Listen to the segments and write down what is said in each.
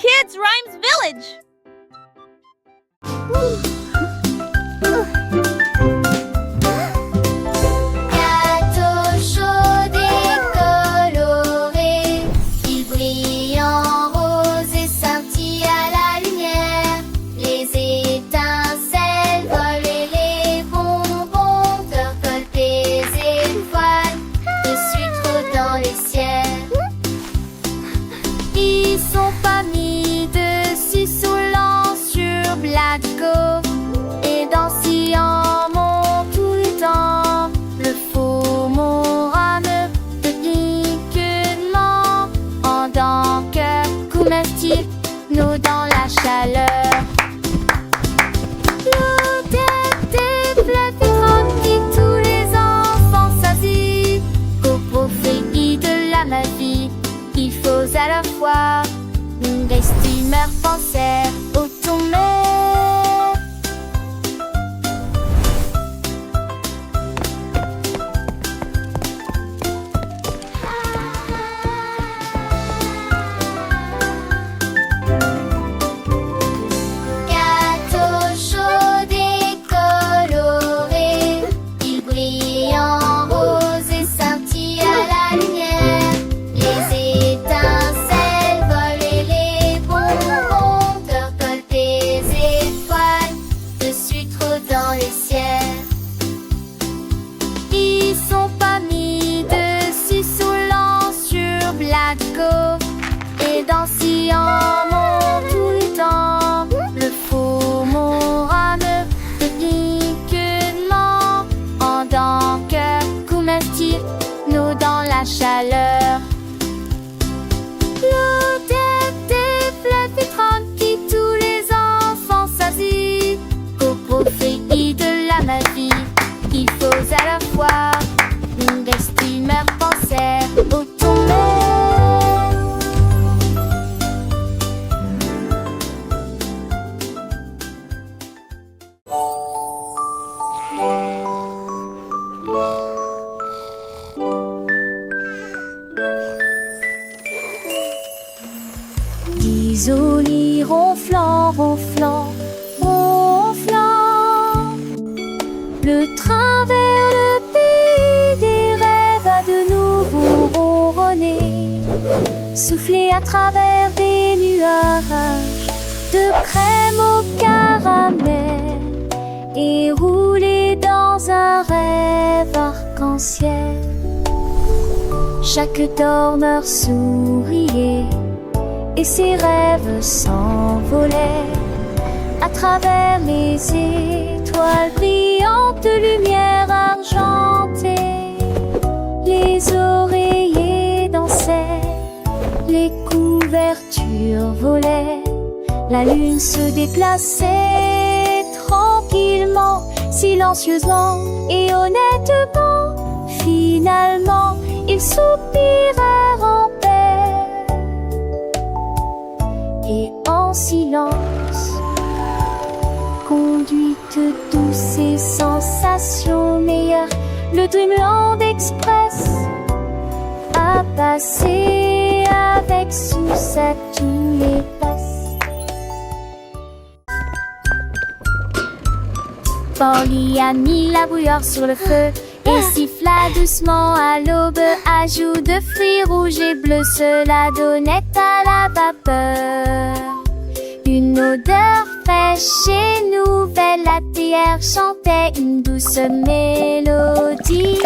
Kids Rhymes Village! Gâteau chaud et coloré, il brille en rose et scintille à la lumière. Les étincelles volent et les bonbons colportent des étoiles de sucre dans les ciels. Ils sont pas mis dessus saulant sur Blackgo et dansant mon tout le temps. Le faux morame de piquement en dents que comestible nous dans la chaleur. L'odeur des fleurs tranquille, tous les enfants s'assit au profit de la magie. Il faut à la fois des steamers français au tourner. Gâteau chaud et coloré, il brille en rose et scintille à la lumière. Les étincelles volent et les bonbons colportent des étoiles de sucre dans les ciels. Ils sont pas mis dessus saulant sur Blackgo et dansant mon tout le temps. Le faux morame de piquement en dents que comestible nous dans la chaleur. L'odeur des fleurs tranquille, tous les enfants s'assit au profit de la magie. Il faut à la fois des steamers français au tourner. Isolé ronflant, ronflant, ronflant. Le train vers le pays des rêves a de nouveau ronronné, soufflé à travers des nuages de crème au caramel et roulé dans un rêve arc-en-ciel. Chaque dormeur souriait et ses rêves s'envolaient à travers les étoiles brillantes de lumière argentée. Les oreillers dansaient, les couvertures volaient, la lune se déplaçait tranquillement, silencieusement et honnêtement. Finalement, ils soupirèrent en paix et en silence, conduite douce et sensation meilleure, le Dreamland Express a passé avec succès à tous les passes. Polly a mis la bouilloire sur le feu et siffla doucement à l'aube. Ajout de fruits rouges et bleus, cela donnait à la vapeur une odeur fraîche et nouvelle. La théière chantait une douce mélodie.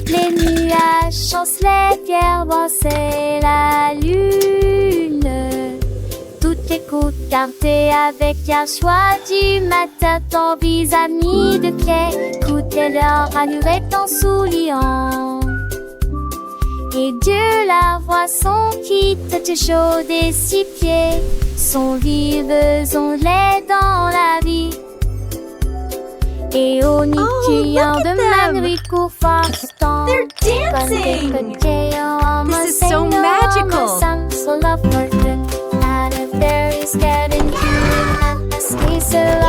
Les nuages chancelaient, pierre balançait la lune. Toutes les côtes gardées avec un choix du matin. Ton vis-à-vis de quai écoutait leur allure en souriant. Et Dieu la voit son quitte chaud des 6 pieds, sont vives onglets dans la vie. Et au nid criant de Manrico Farston. They're dancing! This is so magical! Out of there is getting cute and a space of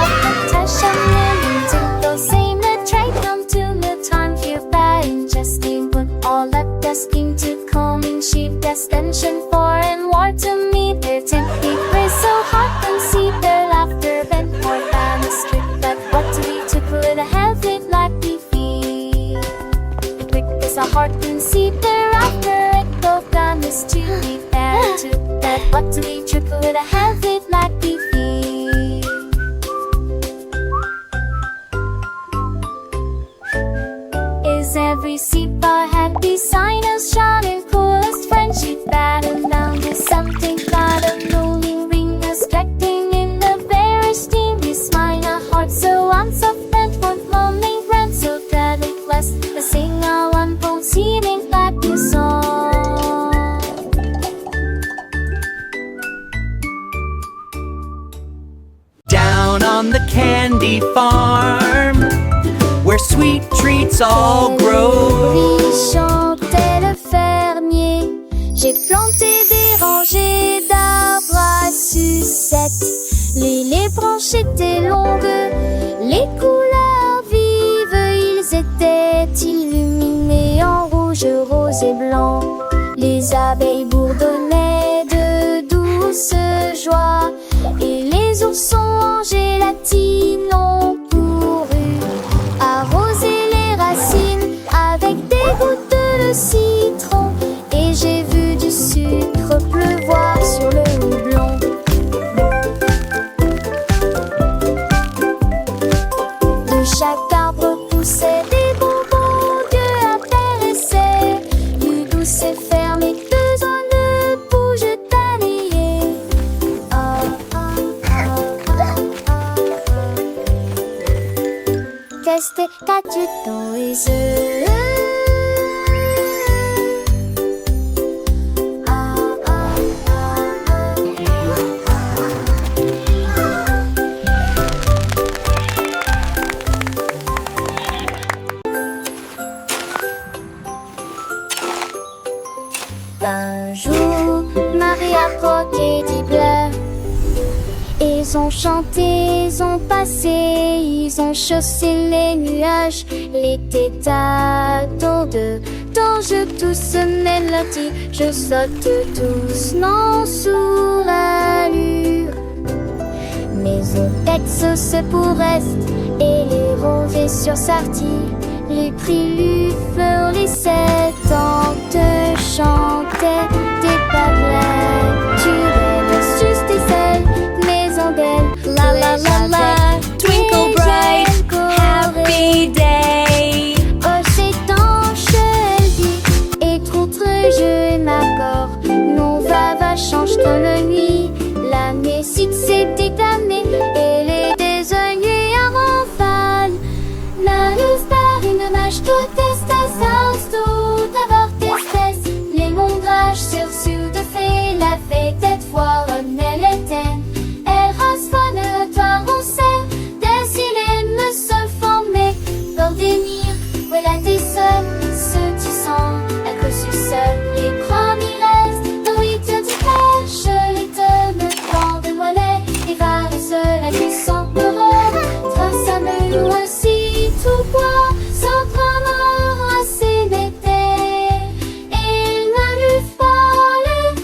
touch and living to those same try come to the time here by ingesting but all that destined to come in cheap destination for and war to meet their tempting grace What to be triple with a have it like beefy. Is every seat bar happy? Signers shining coolest friendship battle down to something about a rolling ring respecting in the very steam. This mine a heart so unsoft and one morning friend so that it was the singer one bone seeming like a song. Down on the candy farm, where sweet treats all grow. Lui chantait le fermier. J'ai planté des rangées d'arbres à sucettes. Les branches étaient longues, les couleurs vives. Ils étaient illuminés en rouge, rose et blanc. Les abeilles bourdonnaient de douce joie. Et les oursons en gélatine ont couru arroser les racines avec des gouttes de citron. Et j'ai vu du sucre pleuvoir sur le houblon. De chaque arbre poussaient des bonbons que apparaissaient du douce et fermé, besoin de bouge taillée. Teste quatre toys. Un jour, Marie a croqué du bleu. Ils ont chanté, ils ont passé, ils ont chaussé les nuages. L'été t'attend dont je tousse mélodie. Je saute doucement sous l'allure. Mes têtes sauce pour reste et les rosés sur sartie. Les prix lui fleurissaient tant te chantaient des paglettes. Tu rêves juste des ailes, maison d'elle. La la la la, twinkle bright, happy day. Oh, c'est tanche, elle dit, et contre je m'accorde. Non, va, change dans la nuit. La musique s'est déclamée, et les désoignés en rafale. La luz par une mâche, tout est à sens, tout avorte espèce. Les mondrages sur de fait, la fête cette fois, elle éteint. Elle rasphone, toi, on sait, des îles me se former. Pour venir, voilà tes seuls, ceux tu sens, elle reçut seul. Les premiers restent, dans 8 heures du pêche, les deux me prend de mollet. Et va le seul à qui sans peur, trace à me loue ainsi, tout bois, sans prendre assez d'été. Il ne lui fallait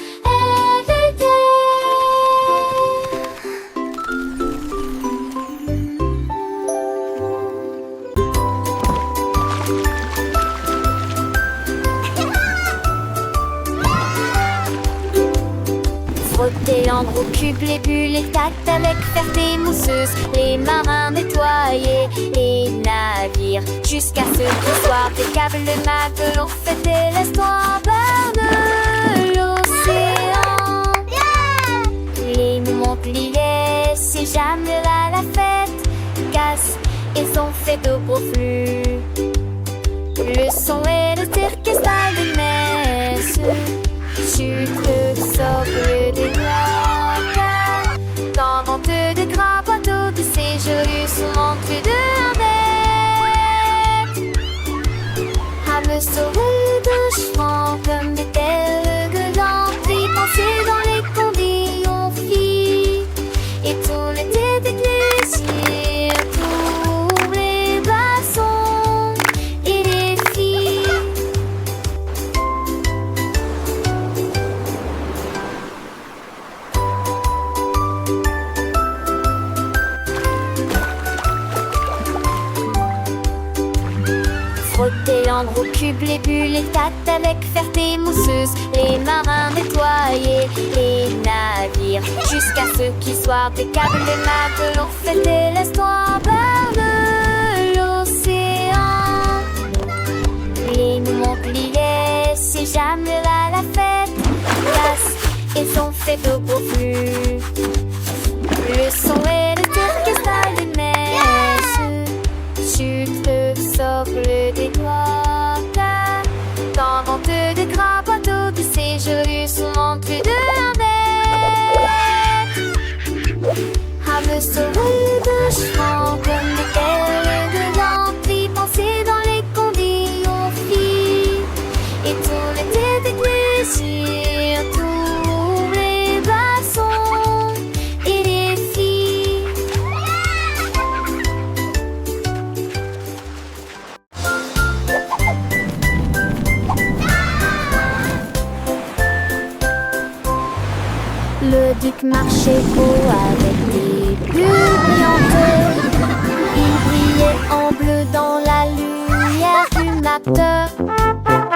éviter. Frotter en gros cube les bulles, les tacts avec ferté mousseuse, les marins nettoyés, les navires, jusqu'à ce que soir des câbles matelots fêtaient l'histoire de l'océan. Les Montpellier, c'est jamais là la fête, casse, ils ont fait de gros flux. Le son et le cirque style de messe. Sucre, sobre des noix. Dans vente de gras bateaux de séjour sous l'entrée de Arnette. À me sauver de chemin comme des telles gueulantes. Puis penser dans les condés on fit. Et tout l'été des plaisirs pour les glaçons et les filles. Frotter en gros cube les bulles, les tacts avec ferté mousseuse, les marins nettoyés, les nains jusqu'à ce qu'il soit impeccable. Les matelots fêtaient l'espoir vers l'océan. Les Montpellier, c'est jamais à la fête. Casse, ils ont fait de beaux flux. Le son et le orchestre de messe. Chute, socle des doigts. Dans vente de grands bateaux de séjour, souvent plus de la mer. À me sauver de chevaux comme des ailes de l'emplis, penser dans les conditions filles. Et tout l'été des plaisirs, tous les bassons et les filles. Le duc marchait beau avec des bulles brillantes. Il brillait en bleu dans la lumière du matin.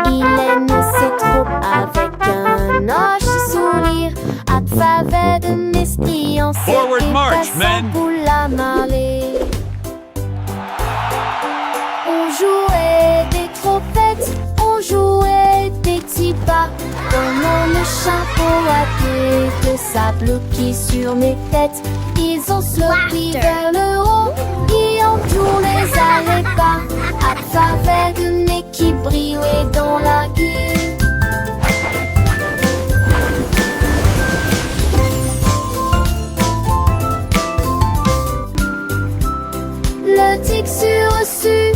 Il aime ses troupes avec un hoche sourire. À travers de l'esprit en Forward march, men. pour la marée. On jouait des trompettes, on jouait des petits pas. Donnant le chapeau à queue de sable qui sur mes têtes. Ils ont sauté vers le haut et on tournait à les bas. À travers de nez qui brillait dans la gueule. Le tic sur-reçu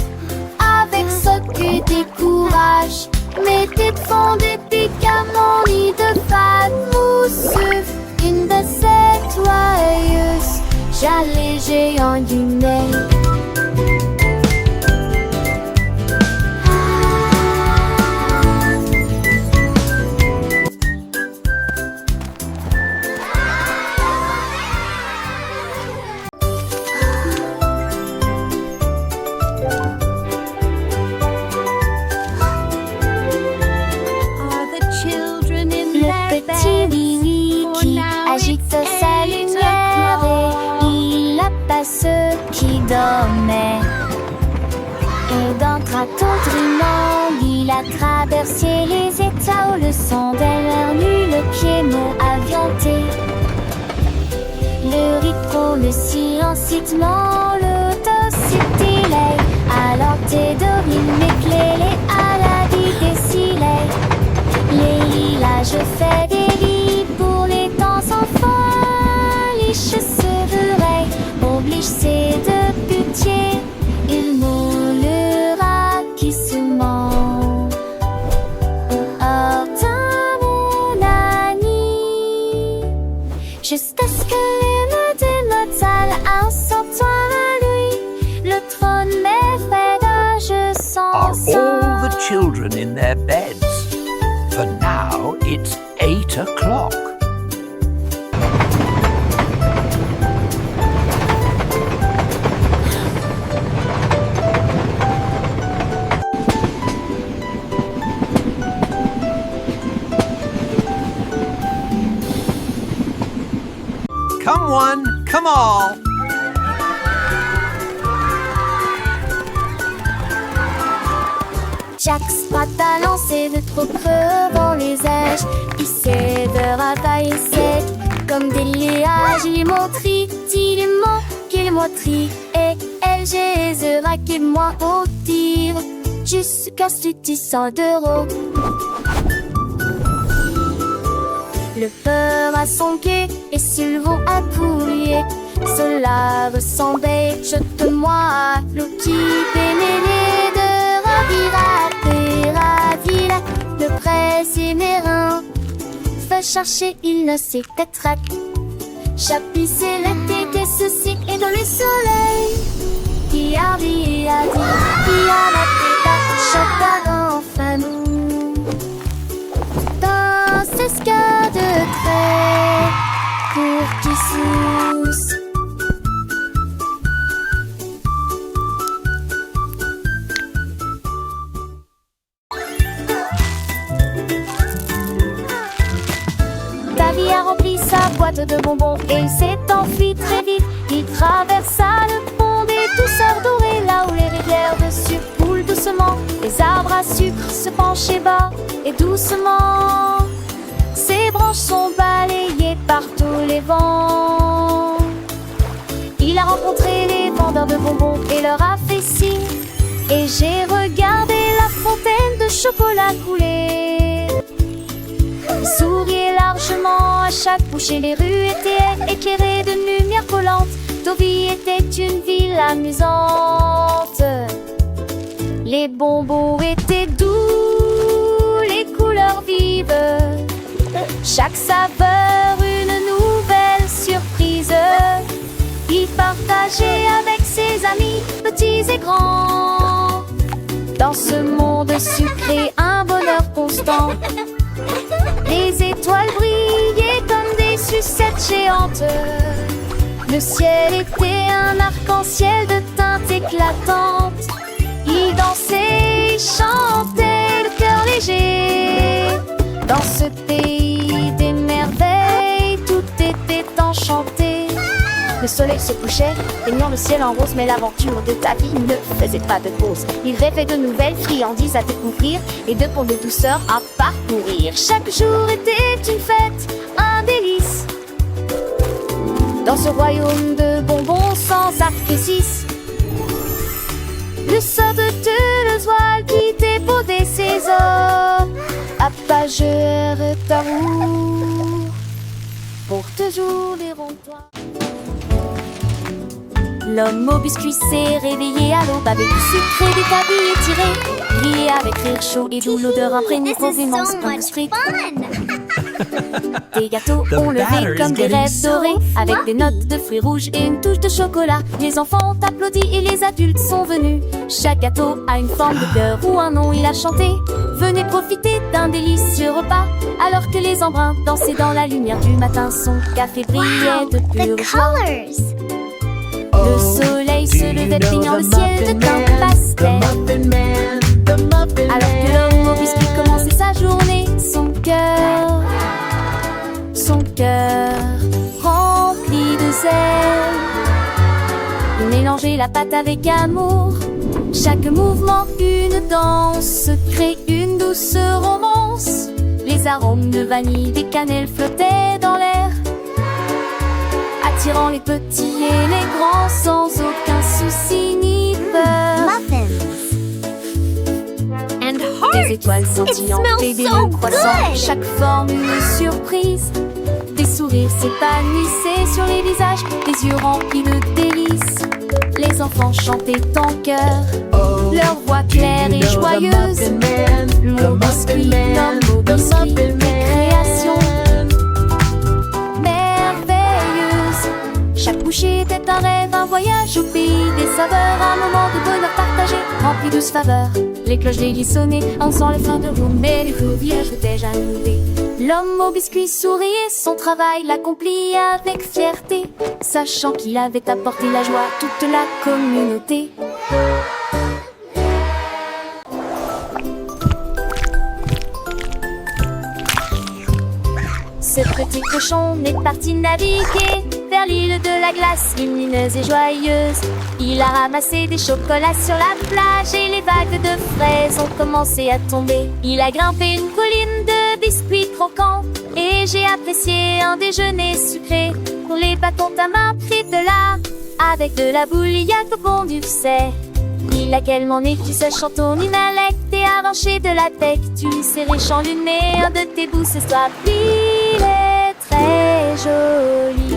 avec ce que des courage. Mettez fond des pics à mon lit de fade mousseux. Une de ces joyeuses, j'allais géant du nez. Le petit Willy qui agite sa lumière et il apaise ceux qui dormaient. Et d'un traton trinant, il a traversé les états où le sang derrière lui, le pied-mot avianté. Le rythme, le silencitement, l'autocité, alors t'es d'orine éclairé à la vie des silets. Les lilas, je fais des lits pour les temps enfants. Les cheveux oblige c'est de pitié. Il moulera qui se ment. Oh, mon ami, jusqu'à ce que les mots de notre salle en sortant à lui. Le trône m'effraie, je Are sens all the children in their beds? For now, it's 8 o'clock. Come one, come all. Jacques Sprat a lancé de trop crevant les âges. Il sait de ravailler sec comme des liages. Il montrit, il qu'il montrit. Et elle gésera qu'il moi au tir. Jusqu'à ce que 100 d'euros. Le peur a son quai et Sylvain a pouillé. Cela ressemblait, jette-moi à l'eau qui pénérait de Ravira, le presse et Mérin. Va chercher, il ne sait peut-être. Chapissé la tête et ceci est dans le soleil. Qui a dit, qui a la tête, chopin enfin nous. Dans ce ska de trait, pour qui sousse. Ta vie a rempli sa boîte de bonbons et il s'est enfui très vite. Il traversa le pont des douceurs dorées, là où les rivières de sucre coulent doucement. Les arbres à sucre se penchaient bas et doucement. Ses branches sont balayées par tous les vents. Il a rencontré les vendeurs de bonbons et leur a fait signe. Et j'ai regardé la fontaine de chocolat couler. Il souriait largement à chaque bouchée. Les rues étaient éclairées de lumière collante. Deauville était une ville amusante. Les bonbons étaient doux, les couleurs vives. Chaque saveur une nouvelle surprise. Il partageait avec ses amis, petits et grands. Dans ce monde sucré, un bonheur constant. Les étoiles brillaient comme des sucettes géantes. Le ciel était un arc-en-ciel de teintes éclatantes. Il dansait, il chantait, le cœur léger. Dans ce pays des merveilles, tout était enchanté. Le soleil se couchait, baignant le ciel en rose. Mais l'aventure de ta vie ne faisait pas de pause. Il rêvait de nouvelles friandises à découvrir et de ponts de douceur à parcourir. Chaque jour était une fête, un délice. Dans ce royaume de bonbons sans artifice. Le sort de l'oiseau qui débaudait ses os. Appageur ta roue pour toujours les ronds-toits. L'homme au biscuit s'est réveillé à l'aube avec du sucre et des tabilles étirés. Brillé avec rire chaud et doux, l'odeur imprégnée provenance d'un biscuit. Des gâteaux ont levé comme des rêves dorés, avec des notes de fruits rouges et une touche de chocolat. Les enfants ont applaudi et les adultes sont venus. Chaque gâteau a une forme de cœur ou un nom, il a chanté. Venez profiter d'un délicieux repas, alors que les embruns dansaient dans la lumière du matin. Son café brillait de pure joie. Le soleil se levait peignant le ciel de teintes pastel. Alors que l'homme au biscuit commençait sa journée, son cœur rempli de zèle. Il mélangeait la pâte avec amour. Chaque mouvement une danse, crée une douce romance. Les arômes de vanille, des cannelles flottaient dans l'air, attirant les petits et les grands sans aucun souci ni peur. Des étoiles scintillantes et des loups croissants, chaque forme une surprise. Des sourires s'épanouissaient sur les visages, des yeux remplis de délices. Les enfants chantaient en chœur, leur voix claire et joyeuse. Mon biscuit, l'homme au biscuit, création merveilleuse. Chaque bouchée était un rêve, un voyage au pays des saveurs, un moment de bonheur partagé, rempli de douces faveurs. Les cloches délices sonnaient, en sent les fins de roue, mais les feux villages étaient jamais. L'homme au biscuit souriait, son travail l'accomplit avec fierté, sachant qu'il avait apporté la joie à toute la communauté. Ce petit cochon est parti naviguer vers l'île de la glace, lumineuse et joyeuse. Il a ramassé des chocolats sur la plage et les vagues de fraises ont commencé à tomber. Il a grimpé une colline de biscuits croquants et j'ai apprécié un déjeuner sucré. Pour les bâtons ta main pris de là, avec de la bouilliade au bon du sait. Il a quellement né, tu sais, chantons une alec, t'es arraché de la tête, tu lui serrais chanluné, un de tes bouts ce soir. Il est très joli.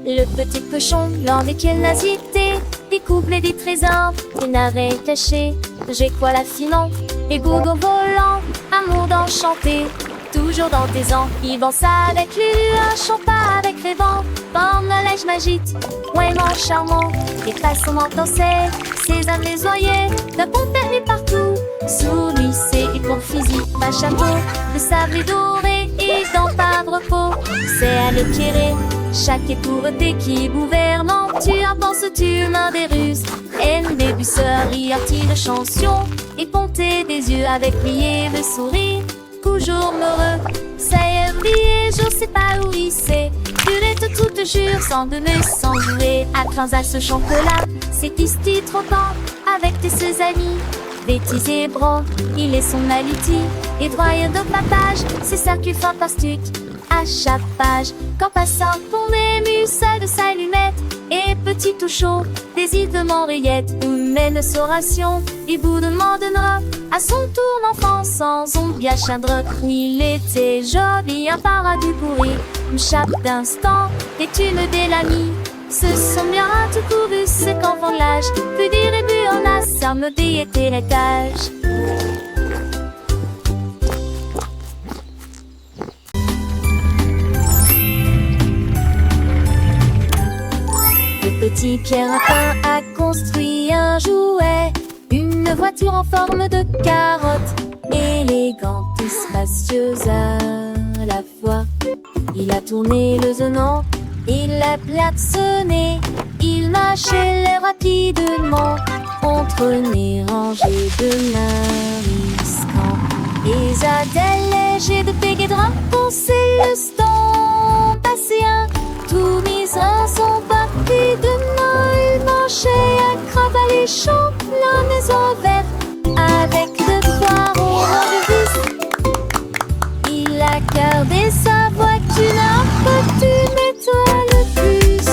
Le petit cochon, l'un desquels nasité, découvre des trésors, des navets cachés. J'ai quoi l'affinant, et gourgon volant, amour d'enchanté. Toujours dans tes ans, il danse avec lui, un chant pas avec les vents. Comme la neige m'agite, vraiment charmant. Les façons dansaient, ses âmes les voyaient, d'un bon permis partout. Sous lui, c'est une grande physique, pas chapeau. Le sable est doré et dans pas de repos. C'est à l'éclairer, chaque épouvante qui gouvernant. Tu en penses, tu l'un des ruses. Elle début rire, de chanson. Et ponter des yeux avec lui et le sourire. Toujours heureux, ça y est, sait pas où il s'est. Durette tout te jure, sans donner, sans jouer. À Transal ce champ-là, c'est ici trop temps. Avec tes ses amis, Vétis et Bro, il est son aliti. Et droit de papage, c'est ça qui fait pastuk. À chaque page, quand passant pour ému, seul de sa lunette. Et petit tout chaud, désir de Montréette, où mène oration, et bout de donnera à son tour l'enfant sans ombre bien chadre. Il était joli, un paradis pourri, une chape d'instant, et une de l'ami. Ce sont bien tout couru, c'est qu'en vend l'âge, plus dire et but en a, ça me était l'étage. Le petit Pierre Lapin a construit un jouet, une voiture en forme de carotte, élégante et spacieuse à la fois. Il a tourné le zonant, il l'a klaxonné, il marchait rapidement entre les rangées de mariscants. Et Zadel léger de pégé de pour le stand passé un tout mis en son parti de Noël, marchait à crabe à les champs, la maison verte avec de poires au revers. Il a gardé sa voiture, un peu mets-toi le plus.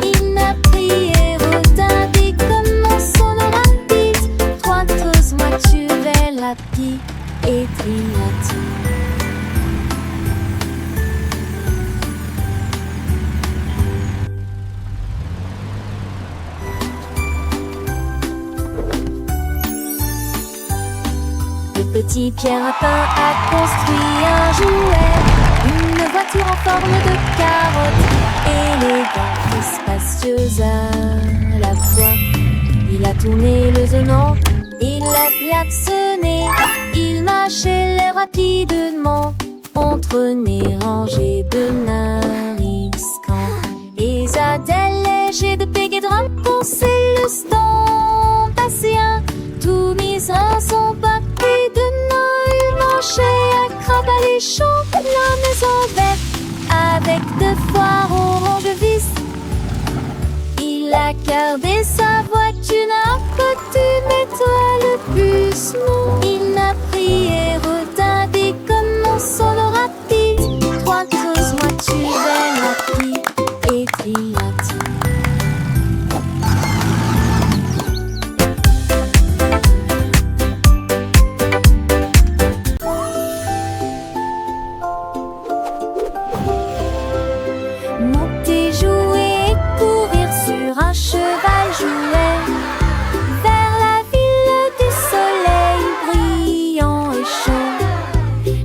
Il n'a pris et retardé comme son rapide. Trois tous moi tu vais la pie et triati. Le petit Pierre Lapin a construit un jouet, une voiture en forme de carotte, élégante et spacieuse à la fois. Il a tourné le zonant, il l'a klaxonné, il marchait rapidement entre les rangées de mariscants. Et Zadel léger de pégé de rame pour le stand passé un tout mis en son papier de Noël, marchait à crabe à les champs, la maison verte avec de foires orange vis. Il a gardé sa voiture, un petit mets-toi le plus. Non, il n'a pris et retardé comme mon son rapide. Trois tous moi tu vais la pie et triati. Monter, jouer et courir sur un cheval jouet vers la ville du soleil brillant et chaud.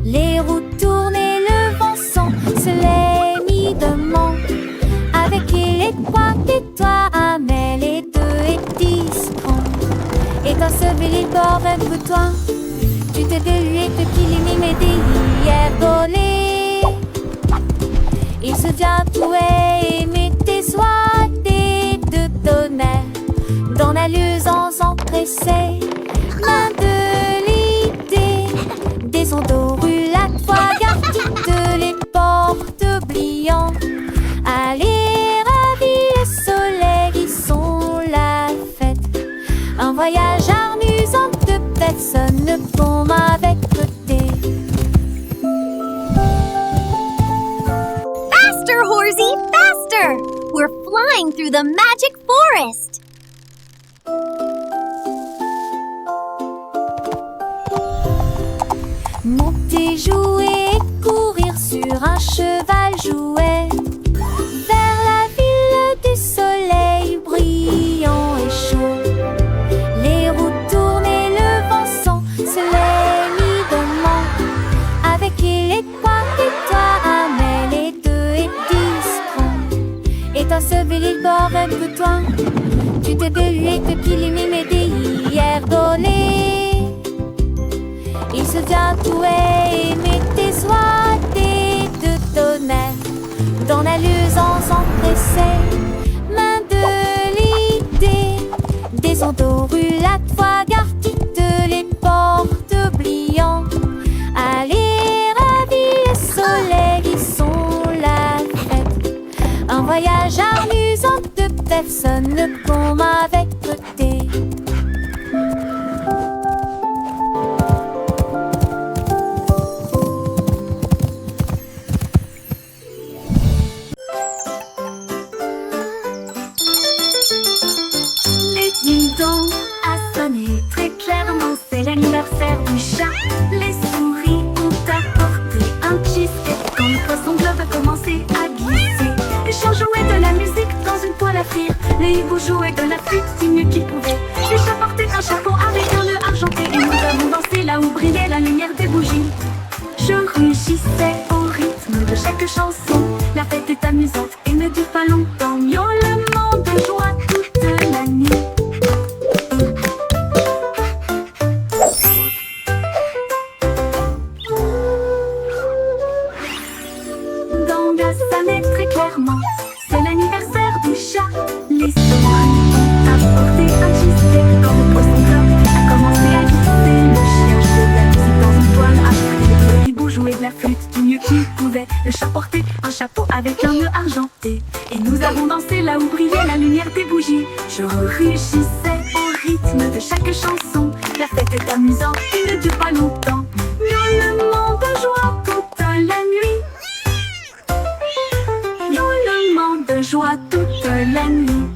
Les roues tournaient, le vent se les mit demain. Avec les trois et toi, Amel et deux et 10 francs. Et dans ce ville bord un bouton, tu t'es délué que qu'il y m'ait dit hier donné. Il se vient tout et mettait soit des deux tonnerres dans la luisance empressée. Main de l'idée, des ondes aux rues, fois garde les portes oubliant. Allez, ravis les soleils qui sont la fête. Un voyage amusant de personnes comme avec côté. Faster, Horsey, faster! We're flying through the magic forest. Monter, jouer et courir sur un cheval jouet vers la ville du soleil brillant et chaud. Les roues tournaient, le vent se les mit demain. Avec les trois et toi, Amel et deux et 10 francs. Et dans ce ville bord un bouton, tu t'es délué que qu'il y m'ait dit hier donné. Il se vient tout et mettait soit des deux tonnerres dans la luisance empressée. Main de l'idée, des ondes aux rues, la fois garde les portes oubliant. Allez, ravis les soleils qui sont sonne le plomb avec beauté. Les ding-dong a sonné très clairement, c'est l'anniversaire du chat. Les souris ont apporté un cheesecake quand le poisson globe a commencé à glisser. Les chiens jouaient de la musique dans une poêle à frire. Les hiboux jouaient de la flûte du mieux qu'ils pouvaient. Les chats portaient un chapeau avec un nœud argenté et nous avons dansé là où brillait la lumière des bougies. Je rugissais au rythme de chaque chanson. La fête est amusante et ne dure pas longtemps. Miaulement de joie toute la nuit. Danga sonnait très clairement, c'est l'anniversaire du chat. Les souris ont apporté un cheesecake quand le poisson globe a commencé à glisser. Le chien jouait de la musique dans une toile à frire. Le hibou jouait de la flûte du mieux qu'il pouvait. Le chat portait un chapeau avec un nœud argenté et nous avons dansé là où brillait la lumière des bougies. Je rugissais au rythme de chaque chanson. La fête est amusante et ne dure pas longtemps. Miaulement de joie toute la nuit. Miaulement de joie toute la nuit.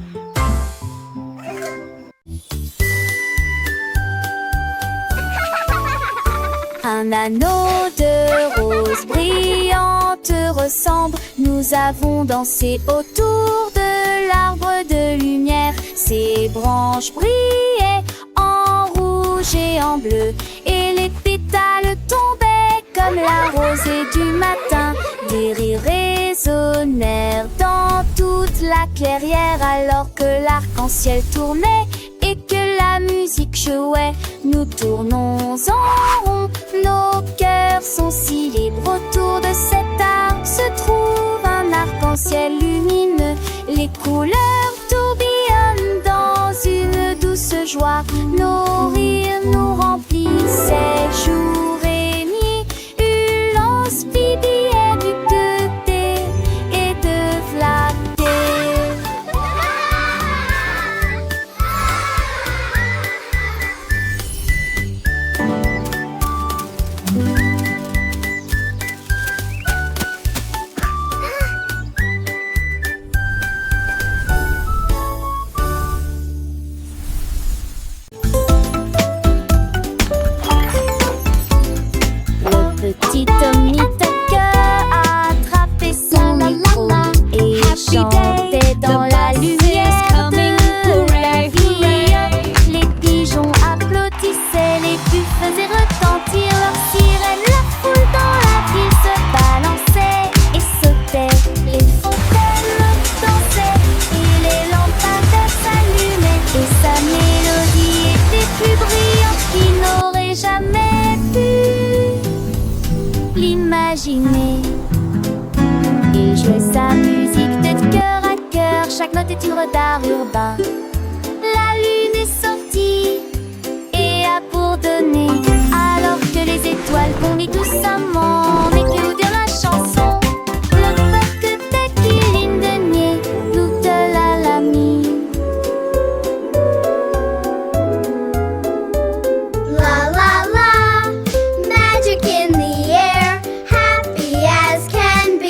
Un anneau de rose brillante ressemble. Nous avons dansé autour de l'arbre de lumière. Ses branches brillaient en rouge et en bleu, et les pétales tombaient comme la rosée du matin. Des rires résonnèrent dans toute la clairière alors que l'arc-en-ciel tournait et que la musique jouait. Nous tournons en rond, nos cœurs sont si libres. Autour de cet arbre se trouve un arc-en-ciel lumineux. Les couleurs tourbillonnent dans une douce joie. Nos rires nous remplissaient jour et nuit. Hurlant, Speedy du côté et de flatter. Le petit Tommy Tucker a attrapé son micro et chantait dans la lumière de la vie. Les pigeons applaudissaient, les bus faisaient retentir leurs sirènes. La foule dans la ville se balançait et sautait. Les fontaines dansaient et les lampadaires s'allumaient. Et sa mélodie était plus brillante qu'il n'aurait jamais pu l'imaginer. Il jouait sa musique de cœur à cœur, chaque note est une œuvre d'art urbain. La lune est sortie et a bourdonné, alors que les étoiles bondaient doucement. Mais que vous dire la chanson? Le peuple que qu'il de nier, nous de la lamie. La la la, magic in the air, happy as can be.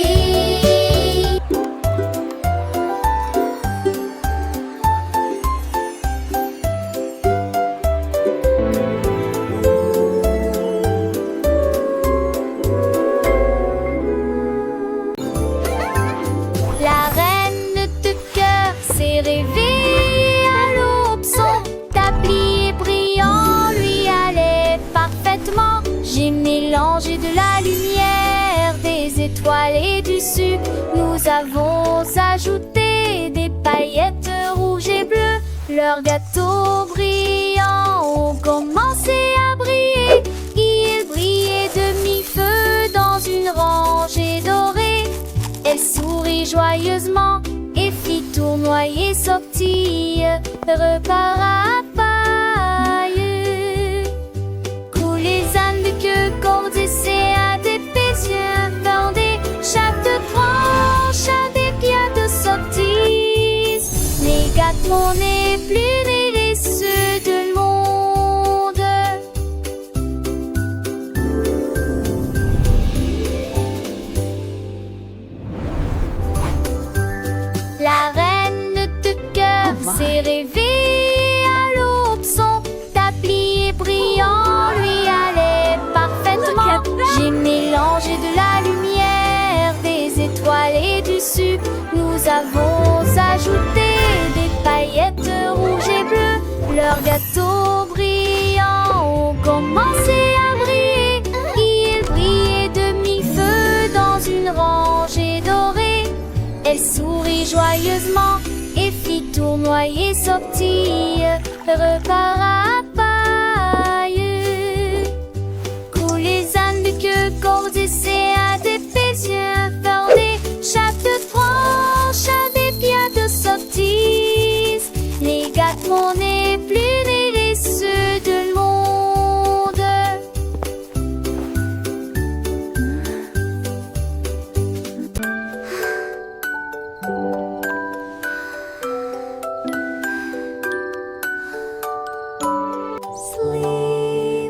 La reine de cœur s'est réveillée à l'aube. Son tablier brillant lui allait parfaitement. J'ai mélangé de la lumière, des étoiles et du sucre. Nous avons ajouté des paillettes rouges et bleues. Leurs gâteaux brillants ont commencé à briller. Ils brillaient de mi-feu dans une rangée dorée. Elle sourit joyeusement et fit tournoyer sortir repas à paille. Coulent les ânes de queue cordes et c'est des pétiens fendés. Chaque branche a des pierres de sortie. Les réveillé à l'aube, son tablier brillant lui allait parfaitement. J'ai mélangé de la lumière, des étoiles et du sucre. Nous avons ajouté des paillettes rouges et bleues. Leurs gâteaux brillants ont commencé à briller. Ils brillaient de mi-feu dans une rangée dorée. Elle sourit joyeusement et fit tournoyer sa petite repas à paille. Coulent les ânes de queue courtisés à des yeux bordés. Chaque tranche a des pieds de sorties. Les gâteaux n'est plus délicieux de monde.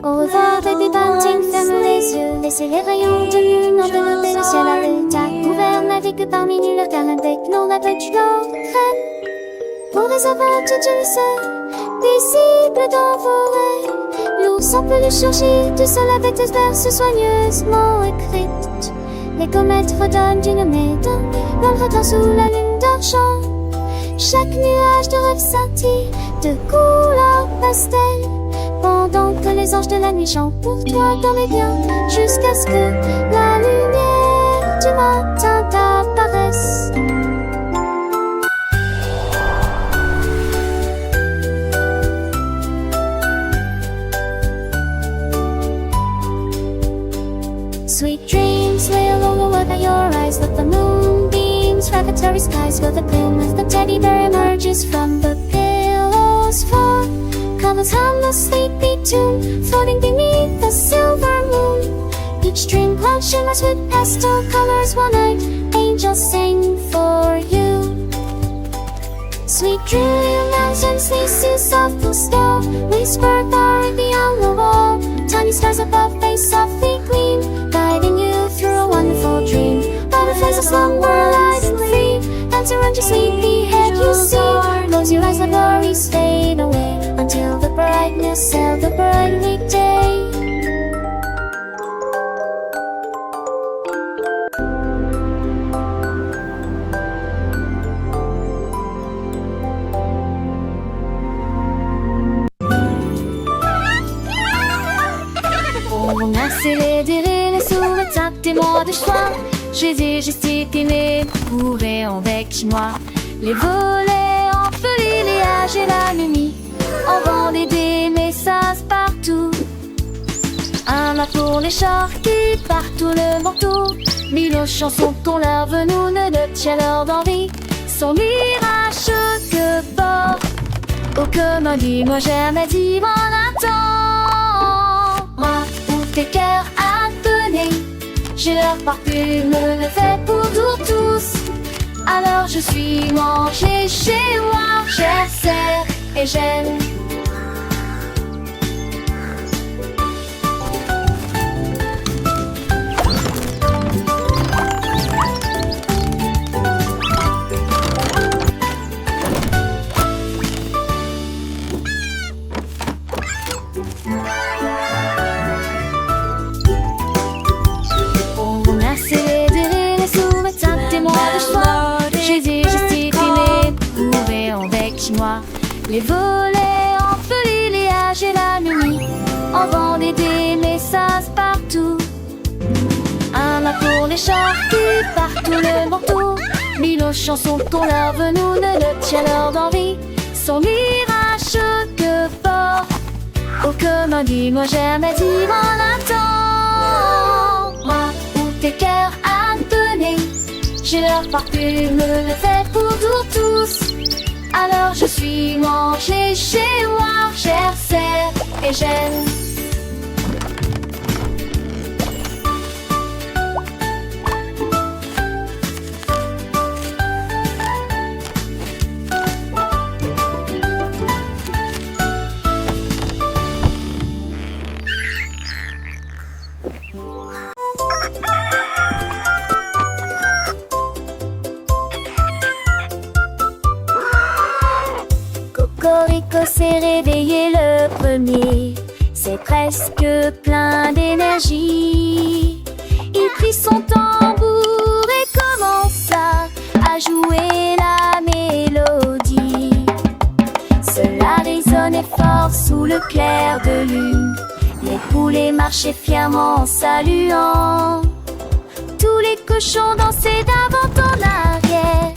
Au revoir, baby bunting, ferme les yeux. Laissez les rayons de lune envelopper le ciel à l'état ouvert. Navigue parmi nulle terre avec nos navets crème. Pour les aventures douces, visibles dans vos rêves. L'ours en peluche surgit de sol avec des verses soigneusement écrites. Les comètes redonnent d'une médaille, l'ombre sous la lune d'argent. Chaque nuage de rêve scintille de couleur pastel. Pendant que les anges de la nuit chantent pour toi dans les biens, jusqu'à ce que la lumière du matin t'apparaisse. Sweet dreams lay along the way by your eyes. Let the moonbeams fragmentary skies fill the gloom as the teddy bear emerges from the pillow's fall. Colors hum a sleepy tune, floating beneath the silver moon. Each dream cloud shimmers with pastel colors. One night, angels sing for you. Sweet dreams and sleep soft and still. Whisper far beyond the wall. Tiny stars above they softly gleam, guiding you through a wonderful dream. Butterflies of slumber light and free, dance around your sleepy head you see. Close your eyes, let worries fade away, until the brightness of the brightly day. On a célébré les sourds, témoins de joie. Jésus, gesticule, bourré en bec chinois. Les volets en feu, les âges et la nuit. On vendait des messages partout. Un mât pour les chars qui partout le manteau. Mille chansons qu'on leur veut, nous ne tient leur d'envie. Son mirage que porte. Oh, comme dis-moi jamais dit mon attend. Moi, où tes cœurs à donner. J'ai leur parfume, le fait pour tous. Alors je suis mangée chez moi, j'essaie et j'aime. Les volets en feu, les âges et la nuit. On vendait des messages partout. Un mât pour les chars qui partout le manteau. Mille chansons qu'on leur veut, nous ne tient leur d'envie. Son mirage que porte. Oh, comme dis-moi jamais dit mon attend. Moi, où tes cœurs à donner. J'ai leur parfume, le fait pour tous. Alors je suis mangée chez moi, j'essaie et j'aime. s'est réveillé le premier. C'est presque plein d'énergie. Il prit son tambour et commença à jouer la mélodie. Cela résonnait fort sous le clair de lune. Les poulets marchaient fièrement en saluant. Tous les cochons dansaient d'avant en arrière.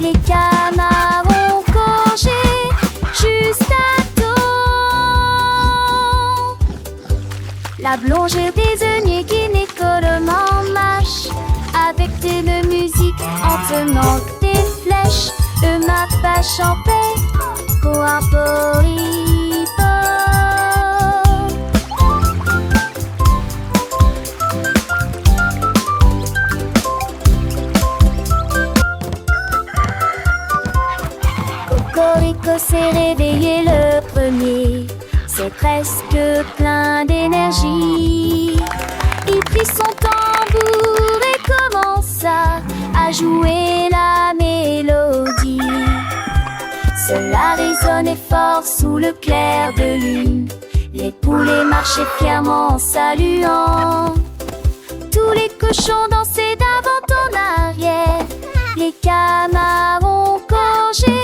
Les canards ont gorgé juste à temps. La blongère désignée qui n'est en marche avec de musique en tenant des flèches. Le mapache en paix pour un Cocorico s'est réveillé le premier. C'est presque plein d'énergie. Il prit son tambour et commença à jouer la mélodie. Cela résonnait fort sous le clair de lune. Les poulets marchaient fièrement en saluant. Tous les cochons dansaient d'avant en arrière. Les canards ont gorgé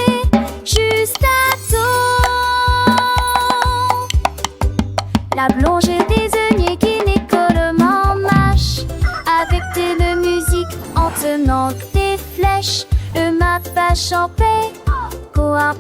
juste à temps. La blongère désignée qui n'est en marche avec de musique en tenant des flèches. Le mapache en paix pour un